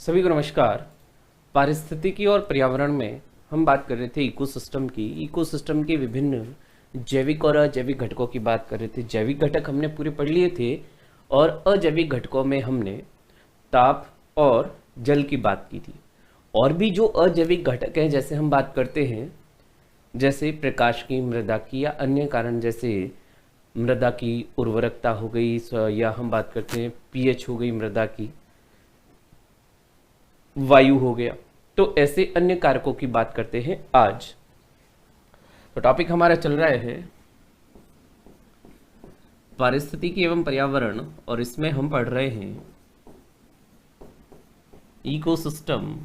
सभी को नमस्कार। पारिस्थितिकी और पर्यावरण में हम बात कर रहे थे इकोसिस्टम की। इकोसिस्टम के विभिन्न जैविक और अजैविक घटकों की बात कर रहे थे। जैविक घटक हमने पूरे पढ़ लिए थे और अजैविक घटकों में हमने ताप और जल की बात की थी। और भी जो अजैविक घटक हैं, जैसे हम बात करते हैं जैसे प्रकाश की, मृदा की या अन्य कारण, जैसे मृदा की उर्वरकता हो गई, या हम बात करते हैं पीएच हो गई मृदा की, वायु हो गया। तो ऐसे अन्य कारकों की बात करते हैं आज। तो टॉपिक हमारा चल रहा है पारिस्थितिकी एवं पर्यावरण, और इसमें हम पढ़ रहे हैं इकोसिस्टम,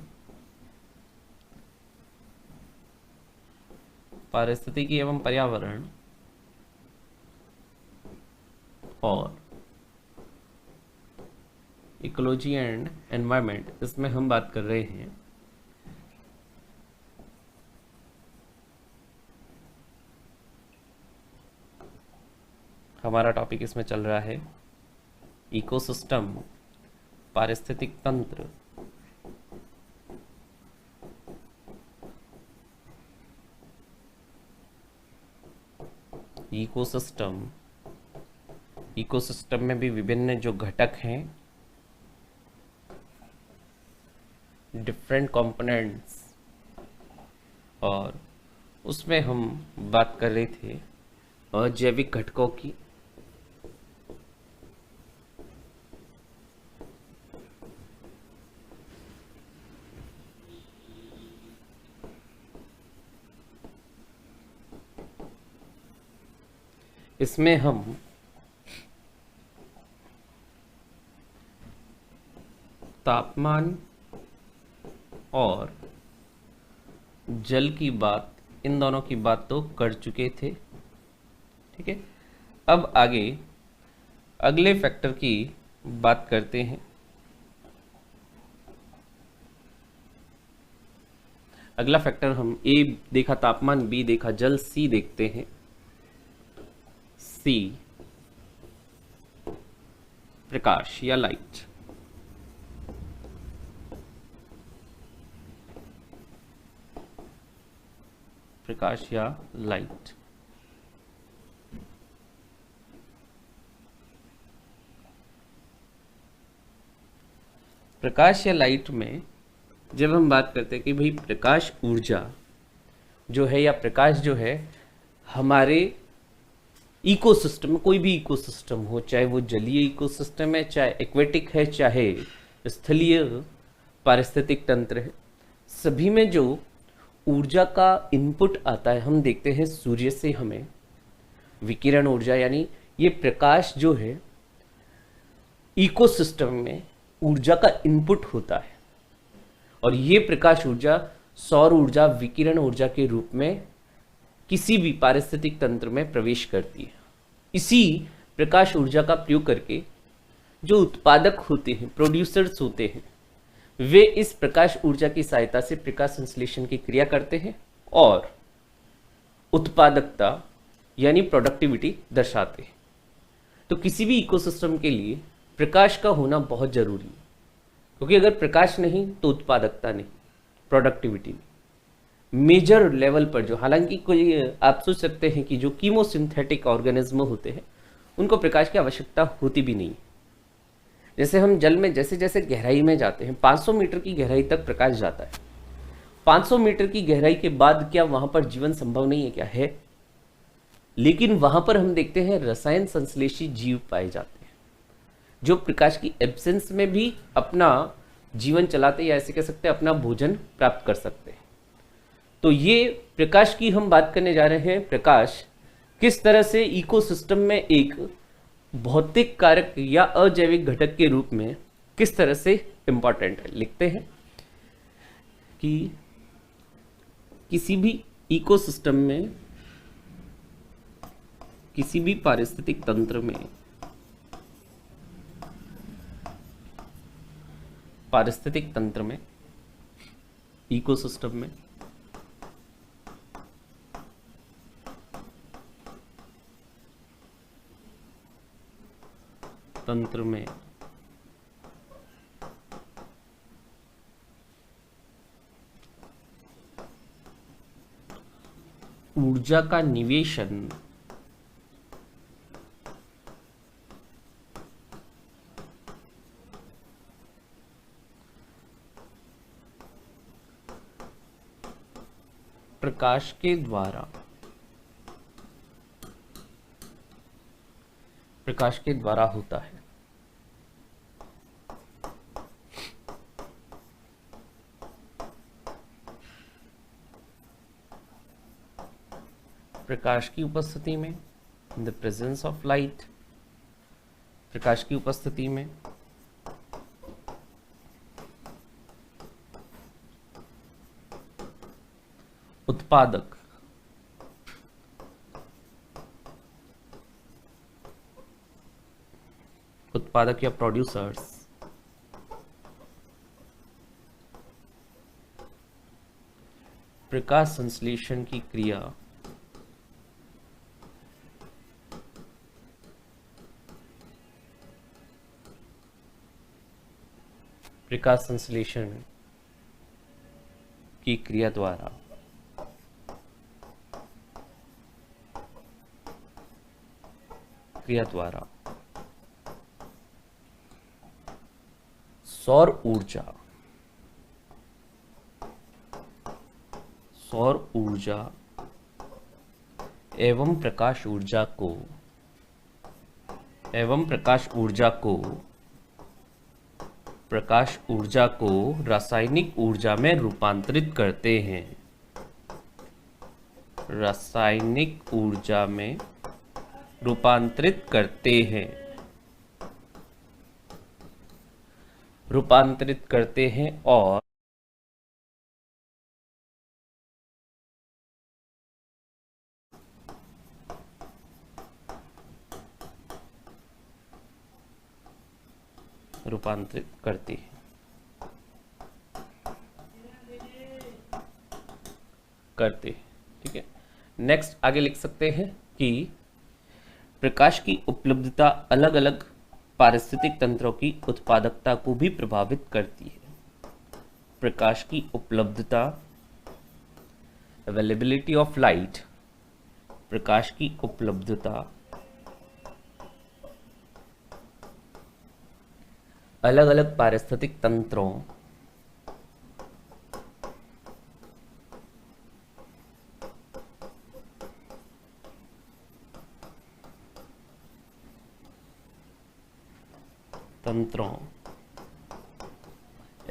पारिस्थितिकी एवं पर्यावरण और इकोलॉजी एंड एनवायरनमेंट। इसमें हम बात कर रहे हैं हमारा टॉपिक इसमें चल रहा है इकोसिस्टम, पारिस्थितिक तंत्र, इकोसिस्टम। इकोसिस्टम में भी विभिन्न जो घटक हैं, डिफरेंट कंपोनेंट्स, और उसमें हम बात कर रहे थे अजैविक घटकों की। इसमें हम तापमान और जल की बात, इन दोनों की बात तो कर चुके थे। ठीक है, अब आगे अगले फैक्टर की बात करते हैं। अगला फैक्टर हम ए देखा तापमान, बी देखा जल, सी देखते हैं। सी प्रकाश या लाइट। प्रकाश या लाइट। प्रकाश या लाइट में जब हम बात करते हैं कि भाई प्रकाश ऊर्जा जो है, या प्रकाश जो है हमारे इकोसिस्टम, कोई भी इकोसिस्टम हो, चाहे वो जलीय इकोसिस्टम है, चाहे एक्वेटिक है, चाहे स्थलीय पारिस्थितिक तंत्र है, सभी में जो ऊर्जा का इनपुट आता है, हम देखते हैं सूर्य से हमें विकिरण ऊर्जा, यानी ये प्रकाश जो है इकोसिस्टम में ऊर्जा का इनपुट होता है। और ये प्रकाश ऊर्जा सौर ऊर्जा, विकिरण ऊर्जा के रूप में किसी भी पारिस्थितिक तंत्र में प्रवेश करती है। इसी प्रकाश ऊर्जा का प्रयोग करके जो उत्पादक होते हैं, प्रोड्यूसर्स होते हैं, वे इस प्रकाश ऊर्जा की सहायता से प्रकाश संश्लेषण की क्रिया करते हैं और उत्पादकता यानी प्रोडक्टिविटी दर्शाते हैं। तो किसी भी इकोसिस्टम के लिए प्रकाश का होना बहुत जरूरी है, क्योंकि अगर प्रकाश नहीं तो उत्पादकता नहीं, प्रोडक्टिविटी नहीं। मेजर लेवल पर जो, हालांकि कोई आप सोच सकते हैं कि जो कीमोसिंथेटिक ऑर्गेनिज्म होते हैं उनको प्रकाश की आवश्यकता होती भी नहीं। जैसे हम जल में जैसे जैसे गहराई में जाते हैं, 500 मीटर की गहराई तक प्रकाश जाता है। 500 मीटर की गहराई के बाद क्या वहां पर जीवन संभव नहीं है? क्या है, लेकिन वहां पर हम देखते हैं रसायन संश्लेषी जीव पाए जाते हैं जो प्रकाश की एब्सेंस में भी अपना जीवन चलाते, या ऐसे कह सकते हैं अपना भोजन प्राप्त कर सकते हैं। तो ये प्रकाश की हम बात करने जा रहे हैं। प्रकाश किस तरह से इकोसिस्टम में एक भौतिक कारक या अजैविक घटक के रूप में किस तरह से इंपॉर्टेंट है। लिखते हैं कि किसी भी इकोसिस्टम में, किसी भी पारिस्थितिक तंत्र में, पारिस्थितिक तंत्र में, इकोसिस्टम में तंत्र में ऊर्जा का निवेशन प्रकाश के द्वारा होता है। प्रकाश की उपस्थिति में, in the presence of light, प्रकाश की उपस्थिति में उत्पादक या प्रोड्यूसर्स प्रकाश संश्लेषण की क्रिया द्वारा सौर ऊर्जा एवं प्रकाश ऊर्जा को रासायनिक ऊर्जा में रूपांतरित करते हैं। और ठीक है। नेक्स्ट आगे लिख सकते हैं कि प्रकाश की उपलब्धता अलग अलग पारिस्थितिक तंत्रों की उत्पादकता को भी प्रभावित करती है। प्रकाश की उपलब्धता, अवेलेबिलिटी ऑफ लाइट, प्रकाश की उपलब्धता अलग अलग पारिस्थितिक तंत्रों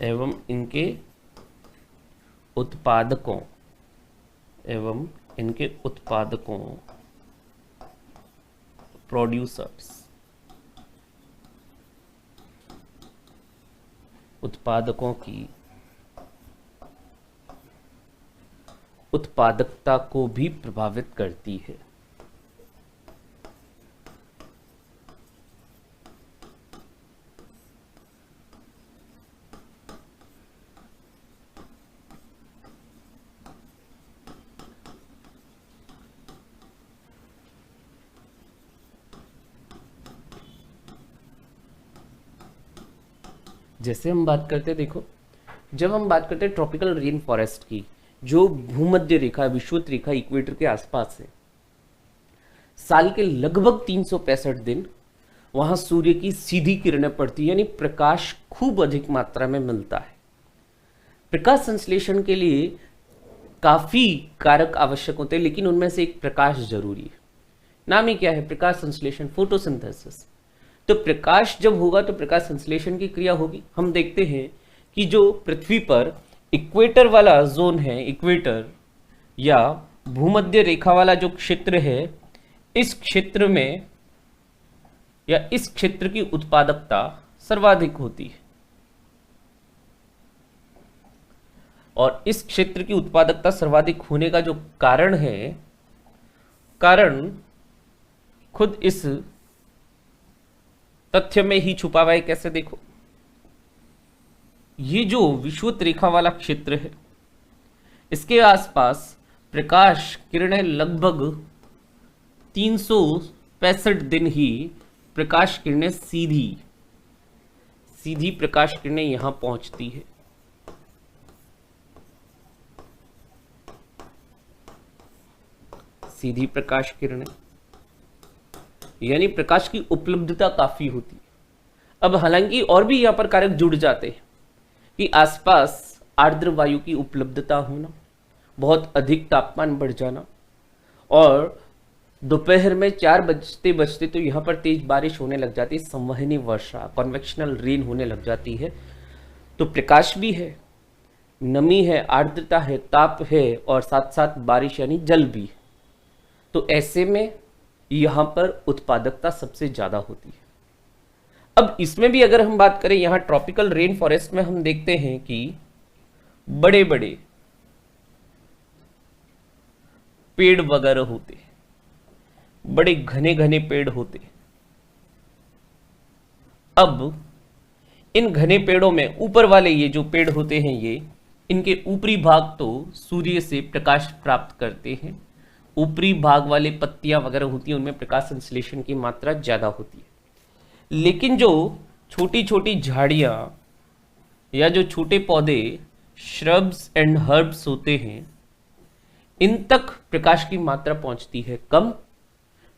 एवं इनके उत्पादकों प्रोड्यूसर्स उत्पादकों की उत्पादकता को भी प्रभावित करती है। जैसे हम बात करते हैं, देखो, जब हम बात करते हैं ट्रॉपिकल रेन फॉरेस्ट की, जो भूमध्य रेखा, विषुवत रेखा, इक्वेटर के आसपास है, साल के लगभग 365 दिन वहां सूर्य की सीधी किरणें पड़ती है, यानी प्रकाश खूब अधिक मात्रा में मिलता है। प्रकाश संश्लेषण के लिए काफी कारक आवश्यक होते हैं, लेकिन उनमें से एक प्रकाश जरूरी है। नाम ही क्या है? प्रकाश संश्लेषण, फोटोसिंथेसिस। तो प्रकाश जब होगा तो प्रकाश संश्लेषण की क्रिया होगी। हम देखते हैं कि जो पृथ्वी पर इक्वेटर वाला जोन है, इक्वेटर या भूमध्य रेखा वाला जो क्षेत्र है, इस क्षेत्र में या इस क्षेत्र की उत्पादकता सर्वाधिक होती है। और इस क्षेत्र की उत्पादकता सर्वाधिक होने का जो कारण है, कारण खुद इस तथ्य में ही छुपा हुआ है। कैसे? देखो, ये जो विषुवत रेखा वाला क्षेत्र है, इसके आसपास प्रकाश किरणें लगभग 365 दिन ही प्रकाश किरणें सीधी प्रकाश किरणें यहां पहुंचती है। सीधी प्रकाश किरणें, यानी प्रकाश की उपलब्धता काफी होती है। अब हालांकि और भी यहां पर कारक जुड़ जाते हैं कि आसपास आर्द्र वायु की उपलब्धता होना, बहुत अधिक तापमान बढ़ जाना, और दोपहर में 4 बजते बजते तो यहाँ पर तेज बारिश होने लग जाती है, संवहनी वर्षा, कन्वेक्शनल रेन होने लग जाती है। तो प्रकाश भी है, नमी है, आर्द्रता है, ताप है, और साथ साथ बारिश यानी जल भी है। तो ऐसे में यहाँ पर उत्पादकता सबसे ज्यादा होती है। अब इसमें भी अगर हम बात करें, यहाँ ट्रॉपिकल रेन फॉरेस्ट में हम देखते हैं कि बड़े बड़े पेड़ वगैरह होते हैं, बड़े घने घने पेड़ होते हैं। अब इन घने पेड़ों में ऊपर वाले ये जो पेड़ होते हैं, ये इनके ऊपरी भाग तो सूर्य से प्रकाश प्राप्त करते हैं, ऊपरी भाग वाले पत्तियां वगैरह होती हैं उनमें प्रकाश संश्लेषण की मात्रा ज्यादा होती है। लेकिन जो छोटी छोटी झाड़ियां या जो छोटे पौधे श्रब्स एंड हर्ब्स होते हैं, इन तक प्रकाश की मात्रा पहुंचती है कम।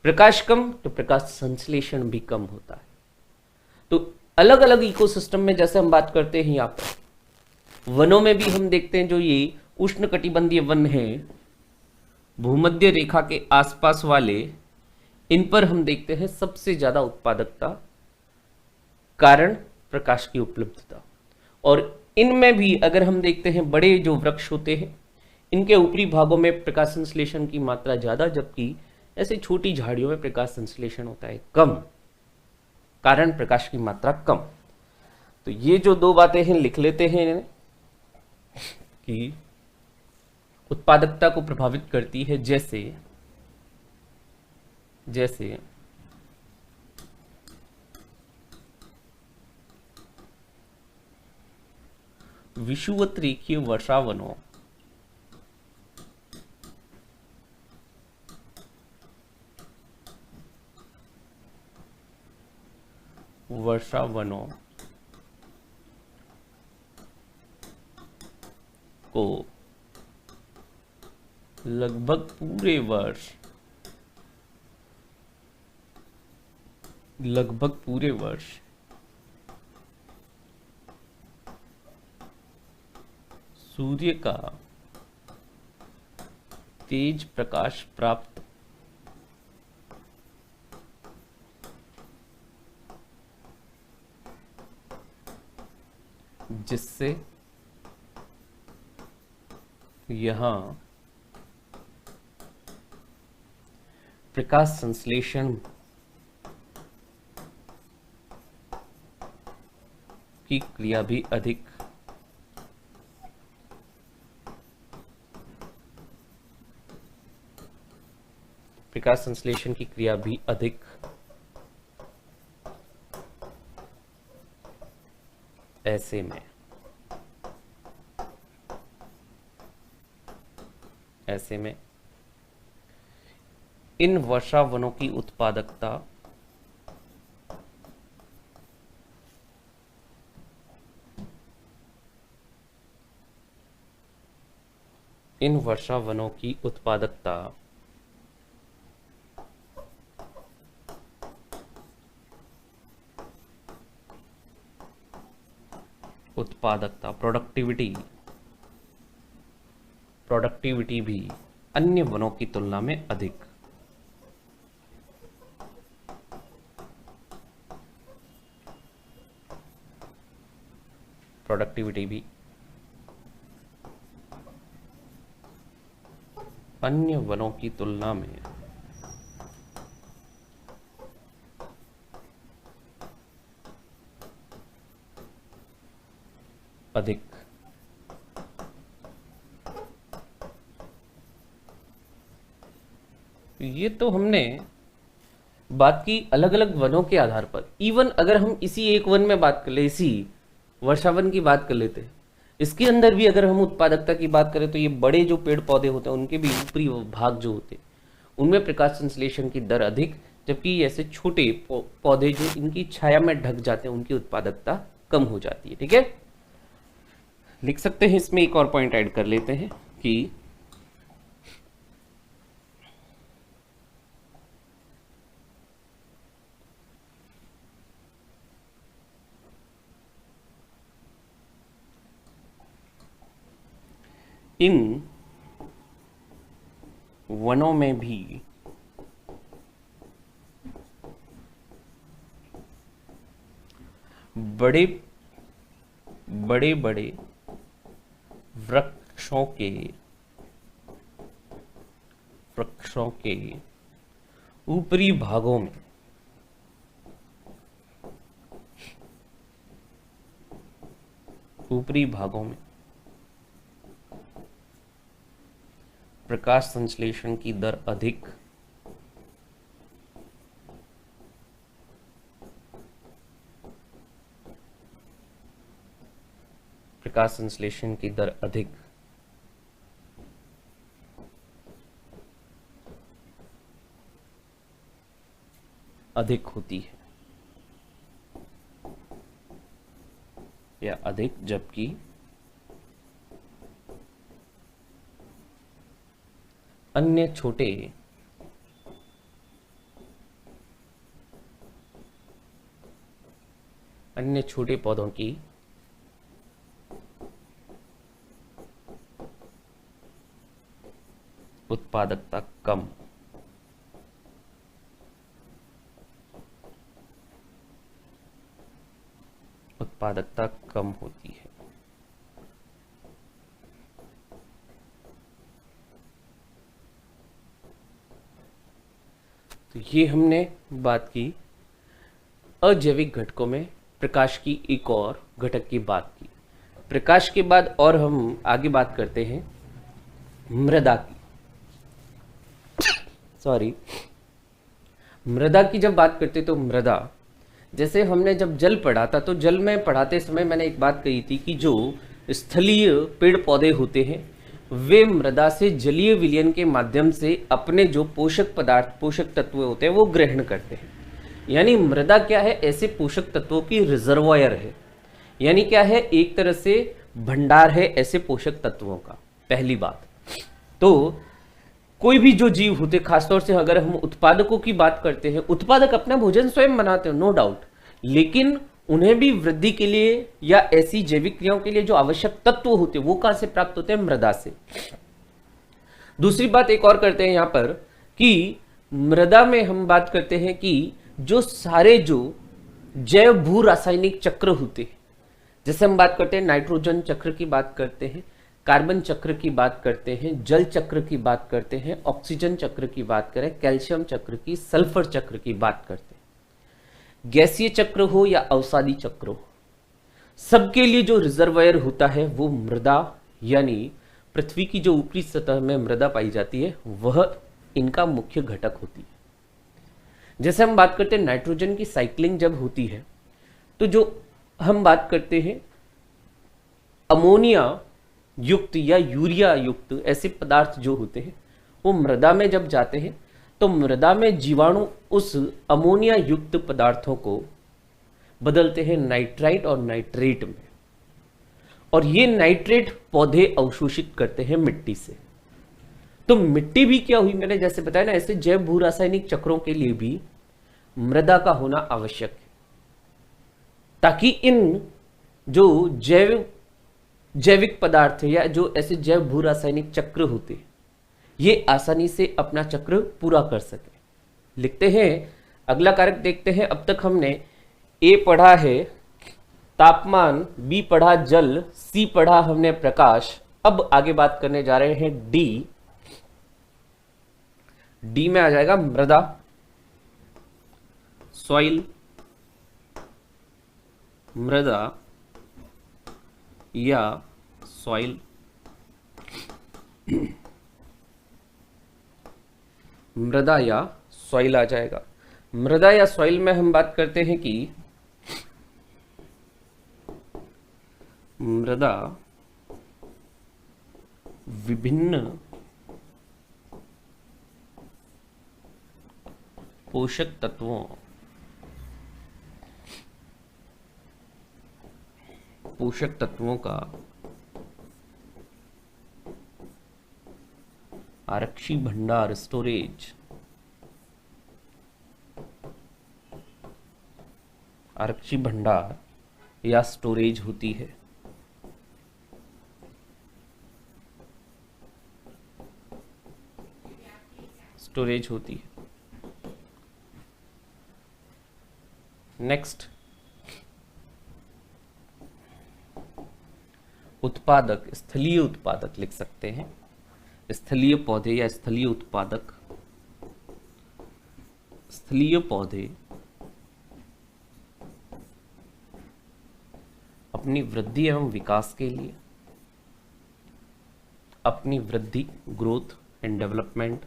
प्रकाश कम तो प्रकाश संश्लेषण भी कम होता है। तो अलग अलग इकोसिस्टम में जैसे हम बात करते हैं, यहाँ पर वनों में भी हम देखते हैं, जो ये उष्णकटिबंधीय वन है, भूमध्य रेखा के आसपास वाले, इन पर हम देखते हैं सबसे ज्यादा उत्पादकता, कारण प्रकाश की उपलब्धता। और इनमें भी अगर हम देखते हैं, बड़े जो वृक्ष होते हैं, इनके ऊपरी भागों में प्रकाश संश्लेषण की मात्रा ज्यादा, जबकि ऐसे छोटी झाड़ियों में प्रकाश संश्लेषण होता है कम, कारण प्रकाश की मात्रा कम। तो ये जो दो बातें हैं लिख लेते हैं इन्हें, कि उत्पादकता को प्रभावित करती है, जैसे जैसे विषुवत रेखीय वर्षावनों, वर्षावनों को लगभग पूरे वर्ष सूर्य का तेज प्रकाश प्राप्त जिससे यहां प्रकाश संश्लेषण की क्रिया भी अधिक ऐसे में इन वर्षावनों की उत्पादकता प्रोडक्टिविटी भी अन्य वनों की तुलना में अधिक। प्रोडक्टिविटी भी अन्य वनों की तुलना में अधिक। ये तो हमने बात की अलग अलग वनों के आधार पर। इवन अगर हम इसी एक वन में बात कर ले, इसी वर्षावन की बात कर लेते हैं, इसके अंदर भी अगर हम उत्पादकता की बात करें, तो ये बड़े जो पेड़ पौधे होते हैं उनके भी ऊपरी भाग जो होते हैं उनमें प्रकाश संश्लेषण की दर अधिक, जबकि ऐसे छोटे पौधे जो इनकी छाया में ढक जाते हैं उनकी उत्पादकता कम हो जाती है। ठीक है, लिख सकते हैं। इसमें एक और पॉइंट ऐड कर लेते हैं कि इन वनों में भी बड़े बड़े बड़े वृक्षों के ऊपरी भागों में प्रकाश संश्लेषण की दर अधिक अधिक होती है या अधिक, जबकि अन्य छोटे पौधों की उत्पादकता कम होती है। तो ये हमने बात की अजैविक घटकों में प्रकाश की एक और घटक की बात की। प्रकाश के बाद और हम आगे बात करते हैं मृदा की। मृदा की जब बात करते तो मृदा, जैसे हमने जब जल पढ़ा था तो जल में पढ़ाते समय मैंने एक बात कही थी कि जो स्थलीय पेड़ पौधे होते हैं वे मृदा से जलीय विलयन के माध्यम से अपने जो पोषक तत्व होते हैं वो ग्रहण करते हैं। यानी मृदा क्या है, ऐसे पोषक तत्वों की रिजर्वायर है, यानी क्या है, एक तरह से भंडार है ऐसे पोषक तत्वों का। पहली बात तो कोई भी जो जीव होते, खासतौर से अगर हम उत्पादकों की बात करते हैं, उत्पादक अपना भोजन स्वयं बनाते हैं, नो डाउट, लेकिन उन्हें भी वृद्धि के लिए या ऐसी जैविक क्रियाओं के लिए जो आवश्यक तत्व होते हैं वो कहां से प्राप्त होते हैं, मृदा से। दूसरी बात एक और करते हैं यहां पर कि मृदा में हम बात करते हैं कि जो सारे जो जैव भू रासायनिक चक्र होते हैं, जैसे हम बात करते हैं नाइट्रोजन चक्र की बात करते हैं, कार्बन चक्र की बात करते हैं, जल चक्र की बात करते हैं, ऑक्सीजन चक्र की बात करें, कैल्शियम चक्र की, सल्फर चक्र की बात करते हैं, गैसीय चक्र हो या अवसादी चक्र हो, सबके लिए जो रिजर्वायर होता है वो मृदा, यानी पृथ्वी की जो ऊपरी सतह में मृदा पाई जाती है वह इनका मुख्य घटक होती है। जैसे हम बात करते हैं नाइट्रोजन की साइक्लिंग जब होती है तो जो हम बात करते हैं अमोनिया युक्त या यूरिया युक्त ऐसे पदार्थ जो होते हैं वो मृदा में जब जाते हैं तो मृदा में जीवाणु उस अमोनिया युक्त पदार्थों को बदलते हैं नाइट्राइट और नाइट्रेट में, और ये नाइट्रेट पौधे अवशोषित करते हैं मिट्टी से। तो मिट्टी भी क्या हुई, मैंने जैसे बताया ना, ऐसे जैव भू रासायनिक चक्रों के लिए भी मृदा का होना आवश्यक है, ताकि इन जो जैविक पदार्थ या जो ऐसे जैव भू रासायनिक चक्र होते हैं ये आसानी से अपना चक्र पूरा कर सके। लिखते हैं, अगला कारक देखते हैं। अब तक हमने ए पढ़ा है तापमान, बी पढ़ा जल, सी पढ़ा हमने प्रकाश। अब आगे बात करने जा रहे हैं डी। डी में आ जाएगा मृदा, सॉइल, मृदा या सॉइल, मृदा या सॉइल आ जाएगा। मृदा या सॉइल में हम बात करते हैं कि मृदा विभिन्न पोषक तत्वों का आरक्षी भंडार, स्टोरेज, आरक्षी भंडार या स्टोरेज होती है। स्टोरेज होती है। नेक्स्ट, उत्पादक, स्थलीय उत्पादक लिख सकते हैं। स्थलीय पौधे या स्थलीय उत्पादक। स्थलीय पौधे अपनी वृद्धि एवं विकास के लिए, अपनी वृद्धि, ग्रोथ एंड डेवलपमेंट,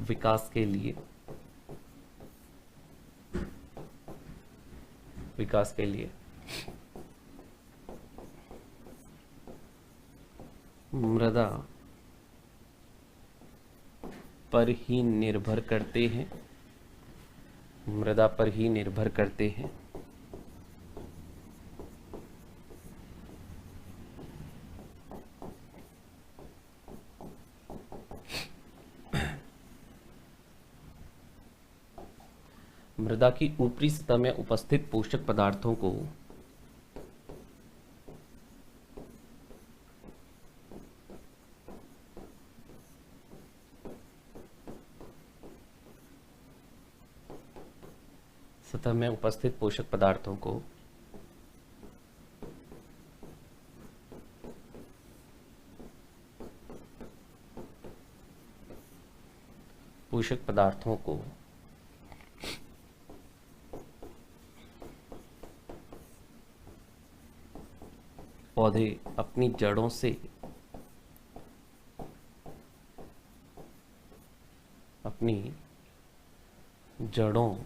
विकास के लिए, विकास के लिए मृदा पर ही निर्भर करते हैं, मृदा पर ही निर्भर करते हैं। मृदा की ऊपरी सतह में उपस्थित पोषक पदार्थों को सतह में उपस्थित पोषक पदार्थों को पोषक पदार्थों को पौधे अपनी जड़ों से अपनी जड़ों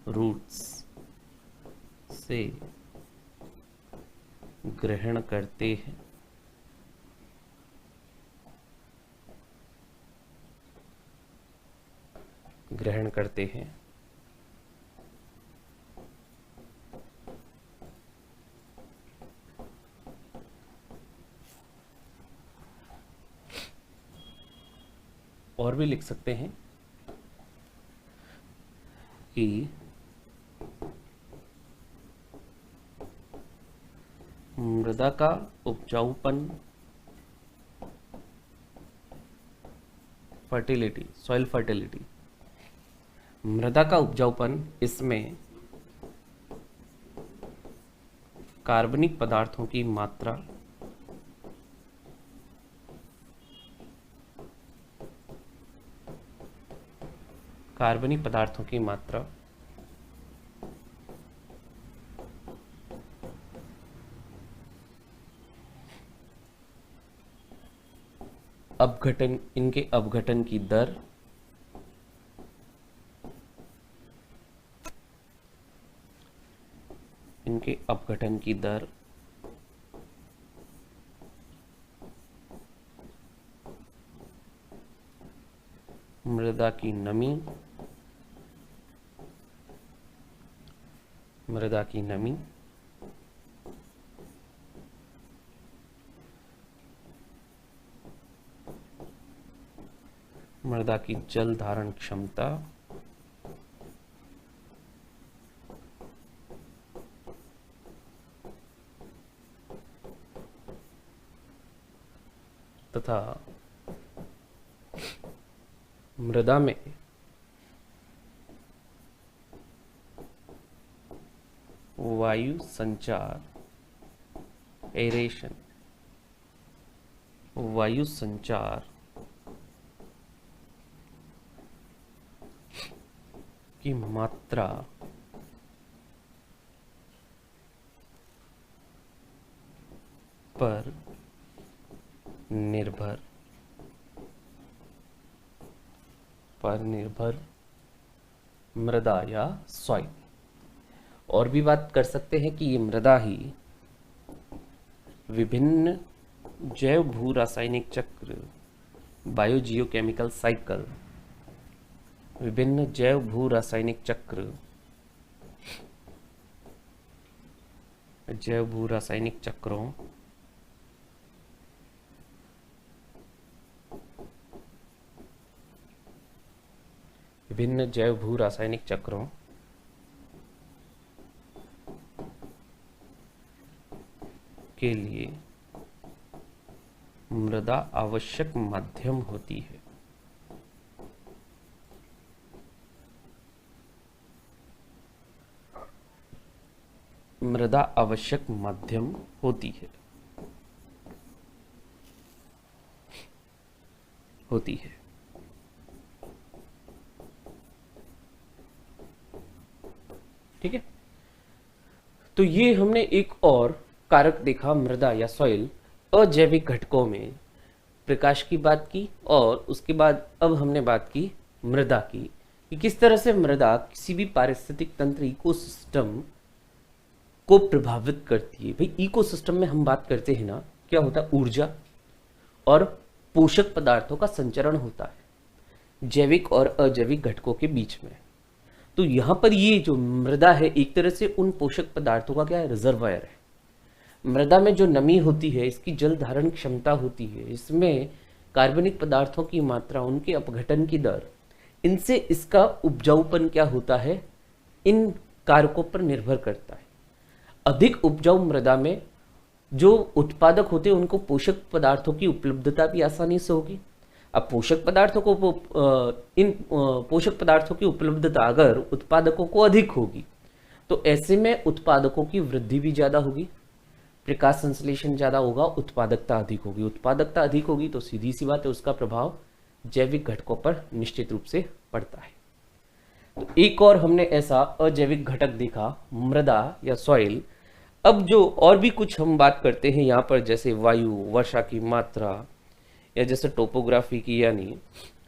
रूट्स से ग्रहण करते हैं, ग्रहण करते हैं। और भी लिख सकते हैं कि मृदा का उपजाऊपन, फर्टिलिटी, सॉइल फर्टिलिटी, मृदा का उपजाऊपन, इसमें कार्बनिक पदार्थों की मात्रा, कार्बनिक पदार्थों की मात्रा अपघटन, इनके अपघटन की दर, इनके अपघटन की दर, मृदा की नमी, मृदा की नमी, मृदा की जल धारण क्षमता, तथा मृदा में वायु संचार, एरेशन, वायु संचार की मात्रा पर निर्भर मृदा या सॉइल। और भी बात कर सकते हैं कि ये मृदा ही विभिन्न जैव भू रासायनिक चक्र, बायोजियोकेमिकल साइकिल, विभिन्न जैव भू रासायनिक चक्र, जैव भू रासायनिक चक्रों विभिन्न जैव भू रासायनिक चक्रों के लिए मृदा आवश्यक माध्यम होती है। मृदा आवश्यक माध्यम होती है। ठीक है, तो ये हमने एक और कारक देखा मृदा या सॉइल अजैविक घटकों में, प्रकाश की बात की, और उसके बाद अब हमने बात की मृदा की कि किस तरह से मृदा किसी भी पारिस्थितिक तंत्र इकोसिस्टम को प्रभावित करती है। भाई इकोसिस्टम में हम बात करते हैं ना, क्या होता है, ऊर्जा और पोषक पदार्थों का संचरण होता है जैविक और अजैविक घटकों के बीच में। तो यहाँ पर ये जो मृदा है एक तरह से उन पोषक पदार्थों का क्या है, रिजर्वायर है। मृदा में जो नमी होती है, इसकी जल धारण क्षमता होती है, इसमें कार्बनिक पदार्थों की मात्रा, उनके अपघटन की दर, इनसे इसका उपजाऊपन क्या होता है, इन कारकों पर निर्भर करता है। अधिक उपजाऊ मृदा में जो उत्पादक होते हैं उनको पोषक पदार्थों की उपलब्धता भी आसानी से होगी। अब पोषक पदार्थों को इन पोषक पदार्थों की उपलब्धता अगर उत्पादकों को अधिक होगी तो ऐसे में उत्पादकों की वृद्धि भी ज़्यादा होगी, प्रकाश संश्लेषण ज़्यादा होगा, उत्पादकता अधिक होगी। उत्पादकता अधिक होगी तो सीधी सी बात है उसका प्रभाव जैविक घटकों पर निश्चित रूप से पड़ता है। तो एक और हमने ऐसा अजैविक घटक देखा, मृदा या सॉइल। अब जो और भी कुछ हम बात करते हैं यहाँ पर, जैसे वायु, वर्षा की मात्रा, या जैसे टोपोग्राफी की, यानी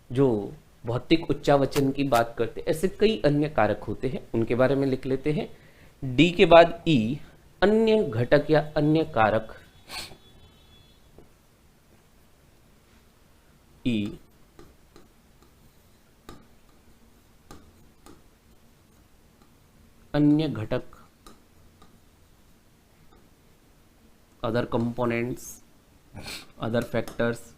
जो भौतिक उच्चावचन की बात करते हैं, ऐसे कई अन्य कारक होते हैं, उनके बारे में लिख लेते हैं। डी के बाद ई, अन्य घटक या अन्य कारक। ई अन्य घटक, अदर कंपोनेंट्स, अदर फैक्टर्स,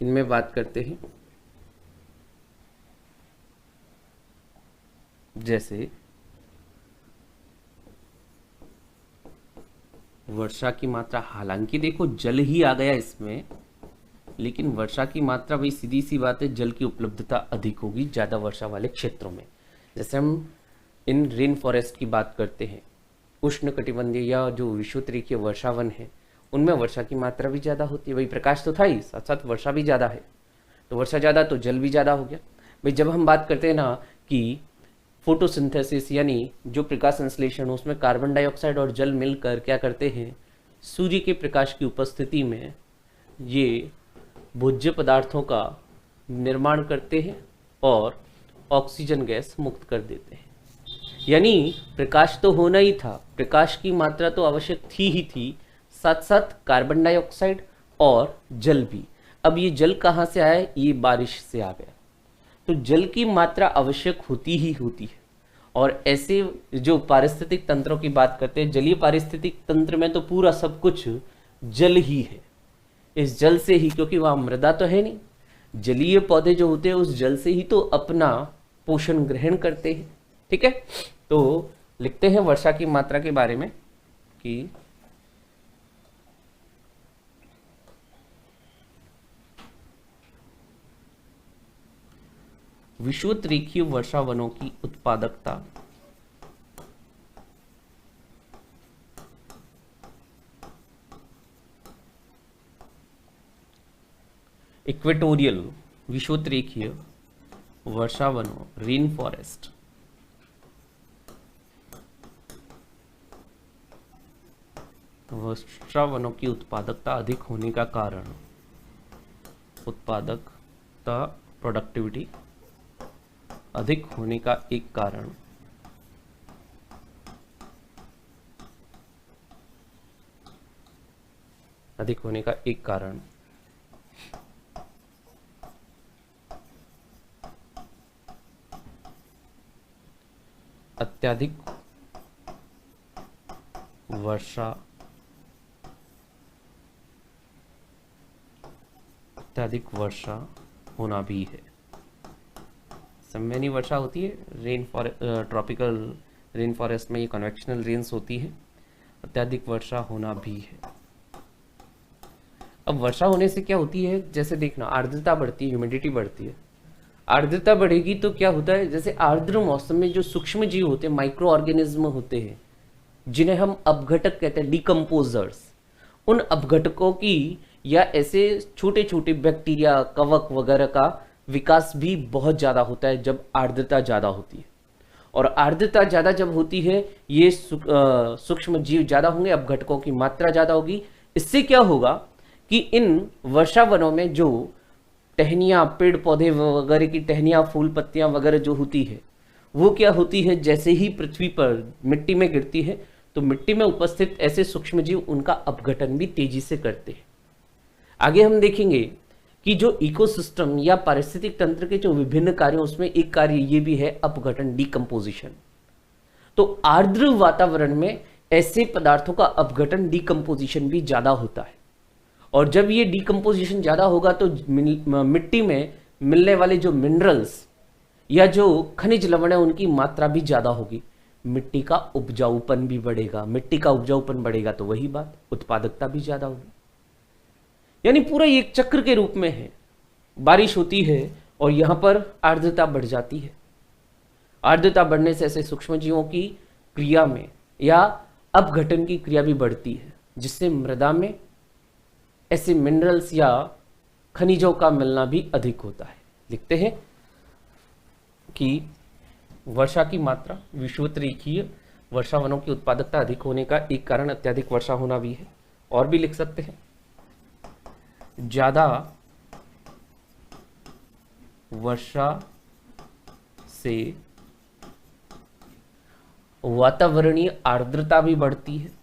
इनमें बात करते हैं। जैसे वर्षा की मात्रा, हालांकि देखो जल ही आ गया इसमें, लेकिन वर्षा की मात्रा, भाई सीधी सी बात है, जल की उपलब्धता अधिक होगी ज़्यादा वर्षा वाले क्षेत्रों में। जैसे हम इन रेन फॉरेस्ट की बात करते हैं, उष्ण कटिबंधीय या जो विषुवतरीय वर्षावन है, उनमें वर्षा की मात्रा भी ज़्यादा होती है। भाई प्रकाश तो था ही, साथ साथ वर्षा भी ज़्यादा है, तो वर्षा ज़्यादा तो जल भी ज़्यादा हो गया। भाई जब हम बात करते हैं ना कि फोटोसिंथेसिस, यानी जो प्रकाश संश्लेषण, उसमें कार्बन डाइऑक्साइड और जल मिलकर क्या करते हैं, सूर्य के प्रकाश की उपस्थिति में ये भोज्य पदार्थों का निर्माण करते हैं और ऑक्सीजन गैस मुक्त कर देते हैं। यानी प्रकाश तो होना ही था, प्रकाश की मात्रा तो आवश्यक थी ही थी, साथ साथ कार्बन डाइऑक्साइड और जल भी। अब ये जल कहाँ से आया, ये बारिश से आ गया, तो जल की मात्रा आवश्यक होती ही होती है। और ऐसे जो पारिस्थितिक तंत्रों की बात करते हैं, जलीय पारिस्थितिक तंत्र में तो पूरा सब कुछ जल ही है। इस जल से ही, क्योंकि वहाँ मृदा तो है नहीं, जलीय पौधे जो होते हैं उस जल से ही तो अपना पोषण ग्रहण करते हैं। ठीक है, तो लिखते हैं वर्षा की मात्रा के बारे में कि विषुवतरीय वर्षावनों की उत्पादकता इक्वेटोरियल विषुवतरीय वर्षावनों, रेन फॉरेस्ट, वर्षावनों की उत्पादकता अधिक होने का कारण, उत्पादकता, प्रोडक्टिविटी अधिक होने का एक कारण अत्यधिक वर्षा होना भी है। समय नहीं वर्षा होती है, ट्रॉपिकल रेन फॉरेस्ट में ये कन्वेक्शनल रेन्स होती है, अत्यधिक वर्षा होना भी है। अब वर्षा होने से क्या होती है, जैसे देखना आर्द्रता बढ़ती है, ह्यूमिडिटी बढ़ती है। आर्द्रता बढ़ेगी तो क्या होता है, जैसे आर्द्र मौसम में जो सूक्ष्म जीव होते हैं, माइक्रो ऑर्गेनिज्म होते हैं, जिन्हें हम अपघटक कहते हैं, डिकम्पोजर्स, उन अपघटकों की या ऐसे छोटे छोटे बैक्टीरिया, कवक वगैरह का विकास भी बहुत ज़्यादा होता है जब आर्द्रता ज़्यादा होती है। और आर्द्रता ज़्यादा जब होती है, ये सूक्ष्म जीव ज़्यादा होंगे, अपघटकों की मात्रा ज़्यादा होगी। इससे क्या होगा कि इन वर्षा वनों में जो टहनियाँ, पेड़ पौधे वगैरह की टहनियाँ, फूल पत्तियाँ वगैरह जो होती है, वो क्या होती है, जैसे ही पृथ्वी पर मिट्टी में गिरती है तो मिट्टी में उपस्थित ऐसे सूक्ष्म जीव उनका अपघटन भी तेजी से करते हैं। आगे हम देखेंगे कि जो इकोसिस्टम या पारिस्थितिक तंत्र के जो विभिन्न कार्यों, उसमें एक कार्य ये भी है अपघटन, डिकम्पोजिशन। तो आर्द्र वातावरण में ऐसे पदार्थों का अपघटन, डिकम्पोजिशन भी ज्यादा होता है। और जब ये डिकम्पोजिशन ज्यादा होगा तो मिट्टी में मिलने वाले जो मिनरल्स या जो खनिज लवण है उनकी मात्रा भी ज्यादा होगी, मिट्टी का उपजाऊपन भी बढ़ेगा। मिट्टी का उपजाऊपन बढ़ेगा तो वही बात, उत्पादकता भी ज्यादा होगी। यानी पूरा एक चक्र के रूप में है। बारिश होती है और यहां पर आर्द्रता बढ़ जाती है। आर्द्रता बढ़ने से ऐसे सूक्ष्म जीवों की क्रिया में या अपघटन की क्रिया भी बढ़ती है, जिससे मृदा में ऐसे मिनरल्स या खनिजों का मिलना भी अधिक होता है। लिखते हैं कि वर्षा की मात्रा, विषुवत रेखीय वर्षा वनों की उत्पादकता अधिक होने का एक कारण अत्यधिक वर्षा होना भी है। और भी लिख सकते हैं, ज्यादा वर्षा से वातावरणीय आर्द्रता भी बढ़ती है।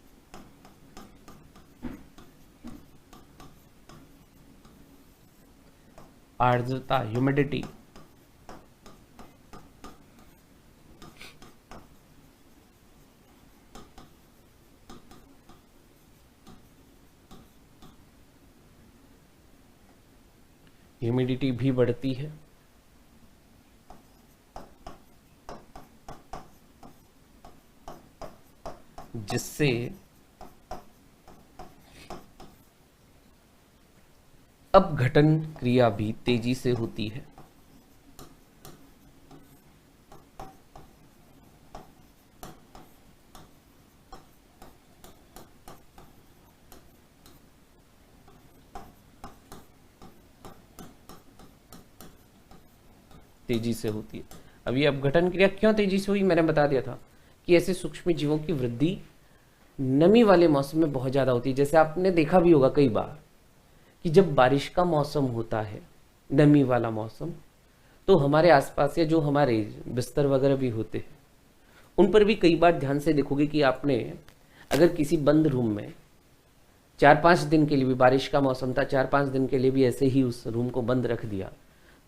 आर्द्रता, ह्यूमिडिटी, ह्यूमिडिटी भी बढ़ती है। जिससे अपघटन क्रिया भी तेजी से होती है। तेजी से होती है। अब ये अपघटन क्रिया क्यों तेजी से हुई, मैंने बता दिया था कि ऐसे सूक्ष्म जीवों की वृद्धि नमी वाले मौसम में बहुत ज्यादा होती है। जैसे आपने देखा भी होगा कई बार कि जब बारिश का मौसम होता है, नमी वाला मौसम, तो हमारे आसपास या जो हमारे बिस्तर वगैरह भी होते हैं उन पर भी कई बार ध्यान से देखोगे कि आपने अगर किसी बंद रूम में 4-5 दिन के लिए भी, बारिश का मौसम था, 4-5 दिन के लिए भी ऐसे ही उस रूम को बंद रख दिया,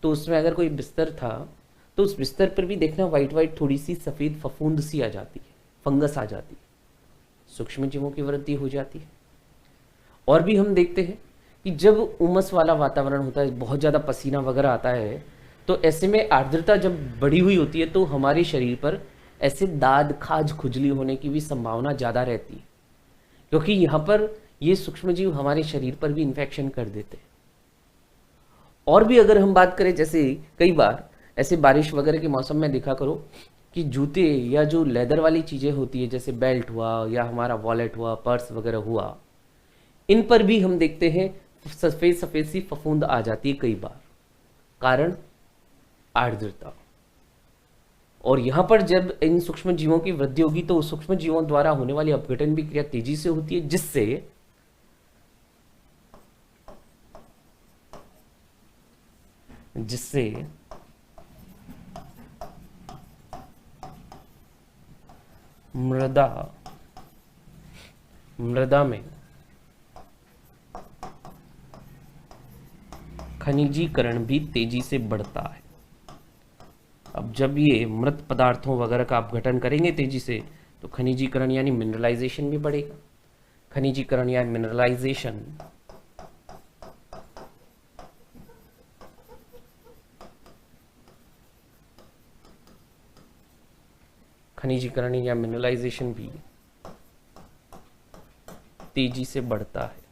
तो उसमें अगर कोई बिस्तर था तो उस बिस्तर पर भी देखना वाइट वाइट थोड़ी सी सफ़ेद फफूंद सी आ जाती है, फंगस आ जाती है, सूक्ष्म जीवों की वृद्धि हो जाती है। और भी हम देखते हैं कि जब उमस वाला वातावरण होता है, बहुत ज़्यादा पसीना वगैरह आता है, तो ऐसे में आर्द्रता जब बढ़ी हुई होती है तो हमारे शरीर पर ऐसे दाद, खाज, खुजली होने की भी संभावना ज़्यादा रहती है, क्योंकि यहाँ पर ये सूक्ष्म जीव हमारे शरीर पर भी इन्फेक्शन कर देते हैं। और भी अगर हम बात करें, जैसे कई बार ऐसे बारिश वगैरह के मौसम में देखा करो कि जूते या जो लेदर वाली चीज़ें होती है, जैसे बेल्ट हुआ या हमारा वॉलेट हुआ, पर्स वगैरह हुआ, इन पर भी हम देखते हैं सफ़ेद सफ़ेद सी फफूंद आ जाती है कई बार, कारण आर्द्रता। और यहाँ पर जब इन सूक्ष्म जीवों की वृद्धि होगी तो सूक्ष्म जीवों द्वारा होने वाली अपघटन भी क्रिया तेजी से होती है, जिससे मृदा में खनिजीकरण भी तेजी से बढ़ता है। अब जब ये मृत पदार्थों वगैरह का अपघटन करेंगे तेजी से, तो खनिजीकरण यानी मिनरलाइजेशन भी बढ़ेगा। खनिजीकरण या मिनरलाइजेशन भी तेजी से बढ़ता है।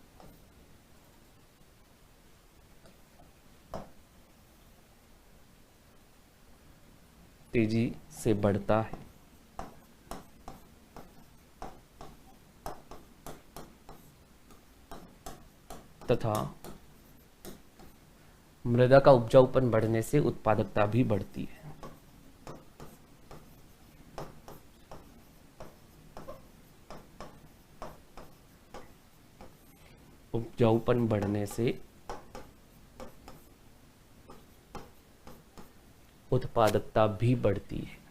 तेजी से बढ़ता है तथा मृदा का उपजाऊपन बढ़ने से उत्पादकता भी बढ़ती है। उपजाऊपन बढ़ने से उत्पादकता भी बढ़ती है।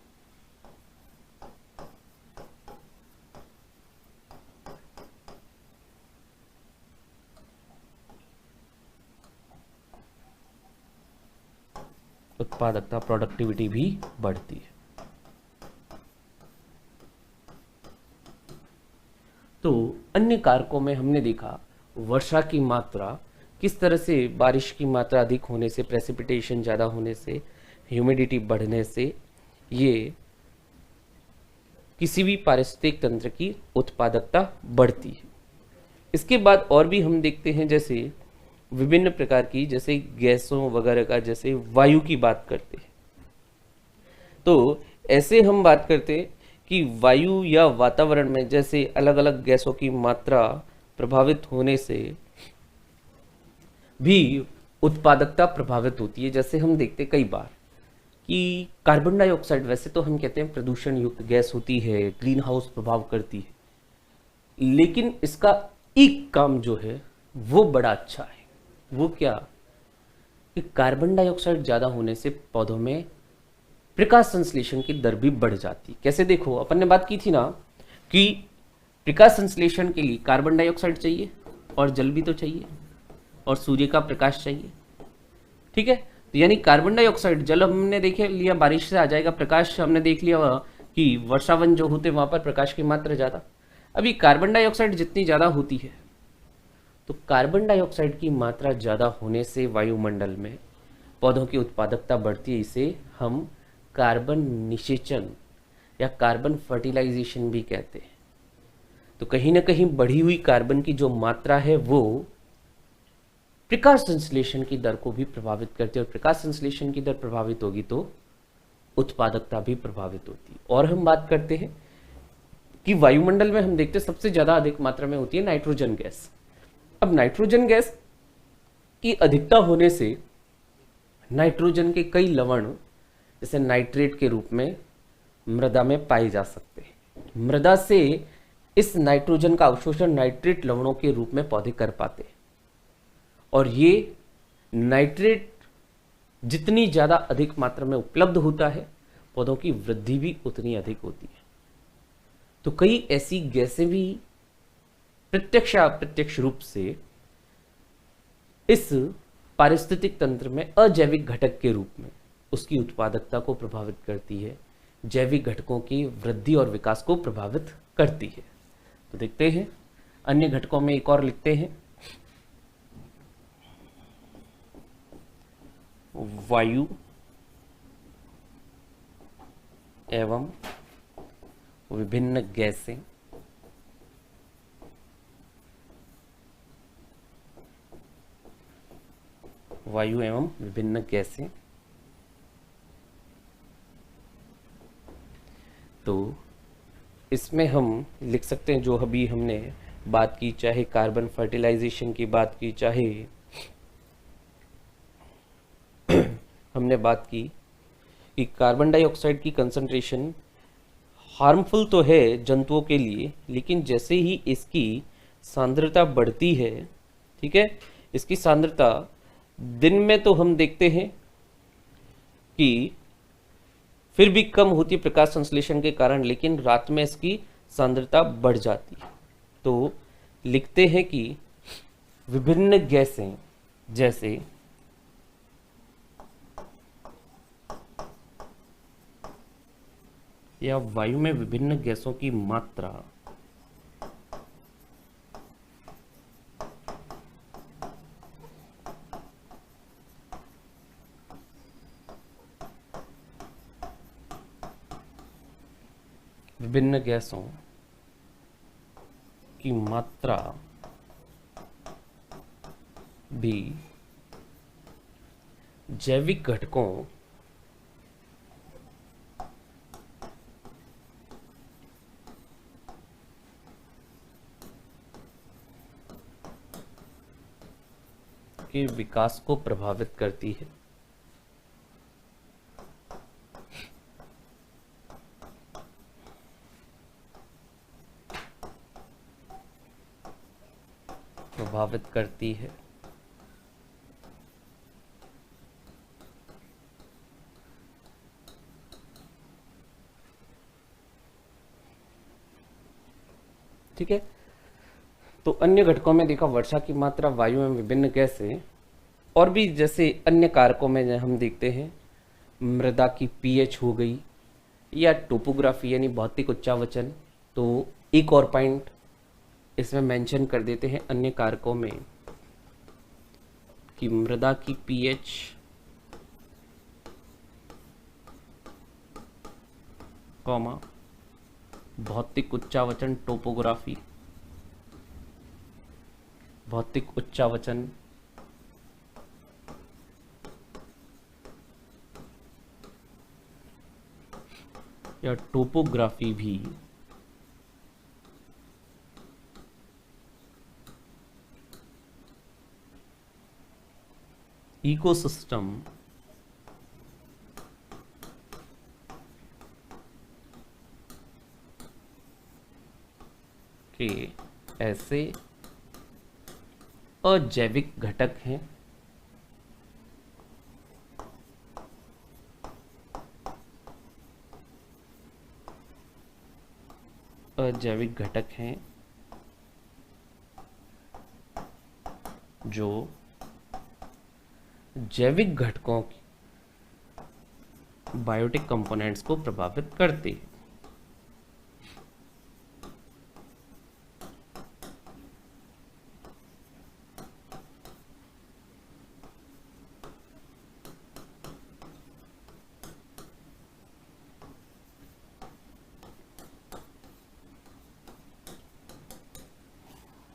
उत्पादकता प्रोडक्टिविटी भी बढ़ती है। तो अन्य कारकों में हमने देखा वर्षा की मात्रा, किस तरह से बारिश की मात्रा अधिक होने से, प्रेसिपिटेशन ज़्यादा होने से, ह्यूमिडिटी बढ़ने से ये किसी भी पारिस्थितिक तंत्र की उत्पादकता बढ़ती है। इसके बाद और भी हम देखते हैं जैसे विभिन्न प्रकार की, जैसे गैसों वगैरह का, जैसे वायु की बात करते हैं। तो ऐसे हम बात करते हैं कि वायु या वातावरण में जैसे अलग अलग गैसों की मात्रा प्रभावित होने से भी उत्पादकता प्रभावित होती है। जैसे हम देखते कई बार कि कार्बन डाइऑक्साइड, वैसे तो हम कहते हैं प्रदूषण युक्त गैस होती है, ग्रीन हाउस प्रभाव करती है, लेकिन इसका एक काम जो है वो बड़ा अच्छा है। वो क्या कि कार्बन डाइऑक्साइड ज़्यादा होने से पौधों में प्रकाश संश्लेषण की दर भी बढ़ जाती। कैसे? देखो, अपन ने बात की थी ना कि प्रकाश संश्लेषण के लिए कार्बन डाइऑक्साइड चाहिए और जल भी तो चाहिए और सूर्य का प्रकाश चाहिए। ठीक है, तो यानी कार्बन डाइऑक्साइड, जल हमने देखे लिया बारिश से आ जाएगा, प्रकाश हमने देख लिया कि वर्षावन जो होते वहां पर प्रकाश की मात्रा ज़्यादा। अभी कार्बन डाइऑक्साइड जितनी ज़्यादा होती है, तो कार्बन डाइऑक्साइड की मात्रा ज़्यादा होने से वायुमंडल में पौधों की उत्पादकता बढ़ती है। इसे हम कार्बन निषेचन या कार्बन फर्टिलाइजेशन भी कहते हैं। तो कहीं ना कहीं बढ़ी हुई कार्बन की जो मात्रा है वो प्रकाश संश्लेषण की दर को भी प्रभावित करती है, और प्रकाश संश्लेषण की दर प्रभावित होगी तो उत्पादकता भी प्रभावित होती है। और हम बात करते हैं कि वायुमंडल में हम देखते हैं सबसे ज्यादा अधिक मात्रा में होती है नाइट्रोजन गैस। अब नाइट्रोजन गैस की अधिकता होने से नाइट्रोजन के कई लवण जैसे नाइट्रेट के रूप में मृदा में पाए जा सकते हैं। मृदा से इस नाइट्रोजन का अवशोषण नाइट्रेट लवणों के रूप में पौधे कर पाते हैं, और ये नाइट्रेट जितनी ज़्यादा अधिक मात्रा में उपलब्ध होता है, पौधों की वृद्धि भी उतनी अधिक होती है। तो कई ऐसी गैसें भी प्रत्यक्ष या अप्रत्यक्ष रूप से इस पारिस्थितिक तंत्र में अजैविक घटक के रूप में उसकी उत्पादकता को प्रभावित करती है, जैविक घटकों की वृद्धि और विकास को प्रभावित करती है। तो देखते हैं अन्य घटकों में एक और लिखते हैं, वायु एवं विभिन्न गैसें। वायु एवं विभिन्न गैसें, तो इसमें हम लिख सकते हैं जो अभी हमने बात की, चाहे कार्बन फर्टिलाइजेशन की बात की, चाहे हमने बात की कि कार्बन डाइऑक्साइड की कंसंट्रेशन हार्मफुल तो है जंतुओं के लिए, लेकिन जैसे ही इसकी सांद्रता बढ़ती है, ठीक है, इसकी सांद्रता दिन में तो हम देखते हैं कि फिर भी कम होती है प्रकाश संश्लेषण के कारण, लेकिन रात में इसकी सांद्रता बढ़ जाती है। तो लिखते हैं कि विभिन्न गैसें जैसे या वायु में विभिन्न गैसों की मात्रा विभिन्न गैसों की मात्रा भी जैविक घटकों के विकास को प्रभावित करती है। प्रभावित करती है। ठीक है, तो अन्य घटकों में देखा वर्षा की मात्रा, वायु में विभिन्न गैसें और भी जैसे अन्य कारकों में हम देखते हैं मृदा की पीएच हो गई या टोपोग्राफी यानी भौतिक उच्चावचन। तो एक और पॉइंट इसमें मेंशन कर देते हैं अन्य कारकों में कि मृदा की पीएच, कॉमा भौतिक उच्चावचन टोपोग्राफी, भौतिक उच्चावचन या टोपोग्राफी भी इकोसिस्टम के ऐसे अजैविक घटक हैं अजैविक घटक हैं जो जैविक घटकों की बायोटिक कंपोनेंट्स को प्रभावित करते हैं।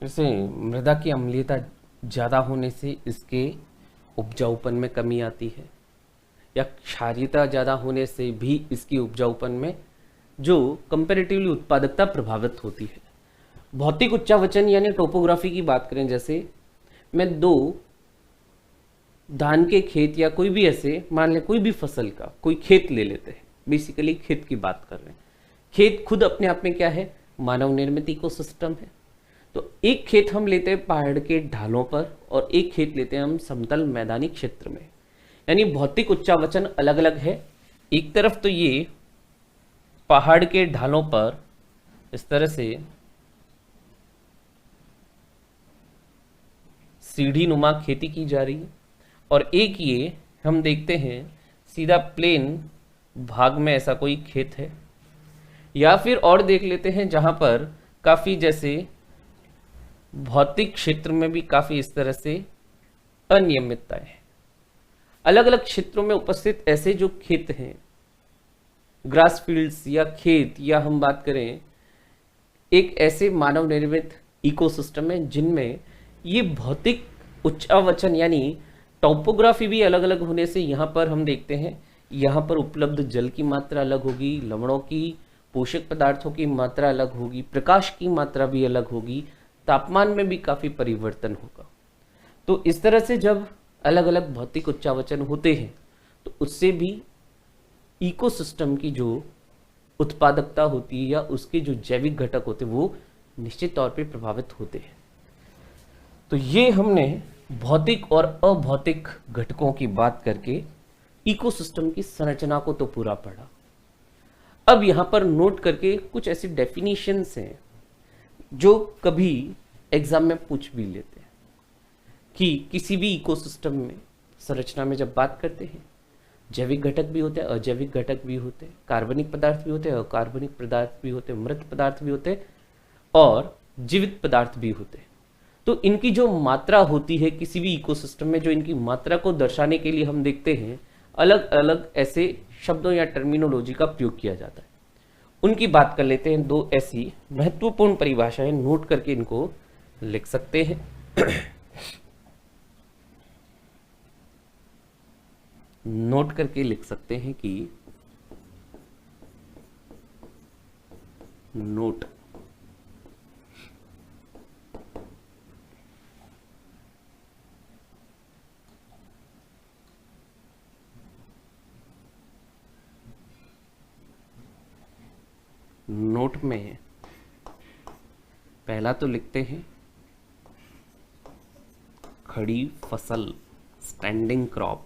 जैसे मृदा की अम्लीयता ज़्यादा होने से इसके उपजाऊपन में कमी आती है, या क्षारीयता ज़्यादा होने से भी इसकी उपजाऊपन में जो कंपैरेटिवली उत्पादकता प्रभावित होती है। भौतिक उच्चावचन यानी टोपोग्राफी की बात करें, जैसे मैं दो धान के खेत या कोई भी ऐसे मान लें कोई भी फसल का कोई खेत ले लेते हैं, बेसिकली खेत की बात कर रहे हैं। खेत खुद अपने आप में क्या है, मानव निर्मित इकोसिस्टम है। तो एक खेत हम लेते हैं पहाड़ के ढालों पर और एक खेत लेते हैं हम समतल मैदानी क्षेत्र में, यानी भौतिक उच्चावचन अलग अलग है। एक तरफ तो ये पहाड़ के ढालों पर इस तरह से सीढ़ी नुमा खेती की जा रही है, और एक ये हम देखते हैं सीधा प्लेन भाग में ऐसा कोई खेत है। या फिर और देख लेते हैं जहां पर काफी जैसे भौतिक क्षेत्र में भी काफी इस तरह से अनियमितता है। अलग अलग क्षेत्रों में उपस्थित ऐसे जो खेत हैं, ग्रास फील्ड्स या खेत, या हम बात करें एक ऐसे मानव निर्मित इकोसिस्टम है जिनमें ये भौतिक उच्चावचन यानी टोपोग्राफी भी अलग अलग होने से यहाँ पर हम देखते हैं यहाँ पर उपलब्ध जल की मात्रा अलग होगी, लवणों की, पोषक पदार्थों की मात्रा अलग होगी, प्रकाश की मात्रा भी अलग होगी, तापमान में भी काफी परिवर्तन होगा। तो इस तरह से जब अलग अलग भौतिक उच्चावचन होते हैं तो उससे भी इकोसिस्टम की जो उत्पादकता होती है या उसके जो जैविक घटक होते हैं वो निश्चित तौर पे प्रभावित होते हैं। तो ये हमने भौतिक और अभौतिक घटकों की बात करके इकोसिस्टम की संरचना को तो पूरा पढ़ा। अब यहाँ पर नोट करके कुछ ऐसी डेफिनेशंस हैं जो कभी एग्जाम में पूछ भी लेते हैं कि किसी भी इकोसिस्टम में संरचना में जब बात करते हैं जैविक घटक भी होते हैं, अजैविक घटक भी होते हैं, कार्बनिक पदार्थ भी होते हैं, अकार्बनिक पदार्थ भी होते हैं, मृत पदार्थ भी होते हैं और जीवित पदार्थ भी होते हैं। तो इनकी जो मात्रा होती है किसी भी इकोसिस्टम में, जो इनकी मात्रा को दर्शाने के लिए हम देखते हैं अलग अलग ऐसे शब्दों या टर्मिनोलॉजी का प्रयोग किया जाता है। उनकी बात कर लेते हैं। दो ऐसी महत्वपूर्ण परिभाषाएं नोट करके इनको लिख सकते हैं। नोट करके लिख सकते हैं कि नोट नोट में पहला तो लिखते हैं खड़ी फसल, स्टैंडिंग क्रॉप।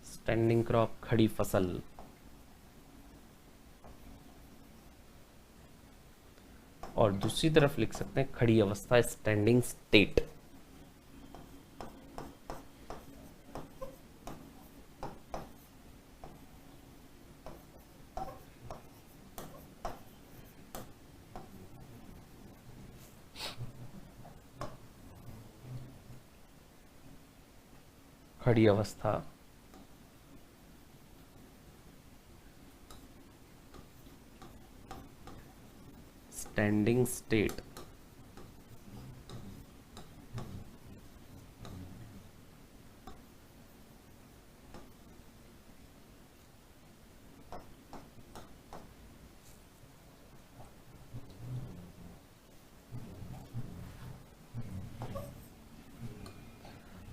स्टैंडिंग क्रॉप, खड़ी फसल। और दूसरी तरफ लिख सकते हैं खड़ी अवस्था, स्टैंडिंग स्टेट। खड़ी अवस्था, स्टैंडिंग स्टेट।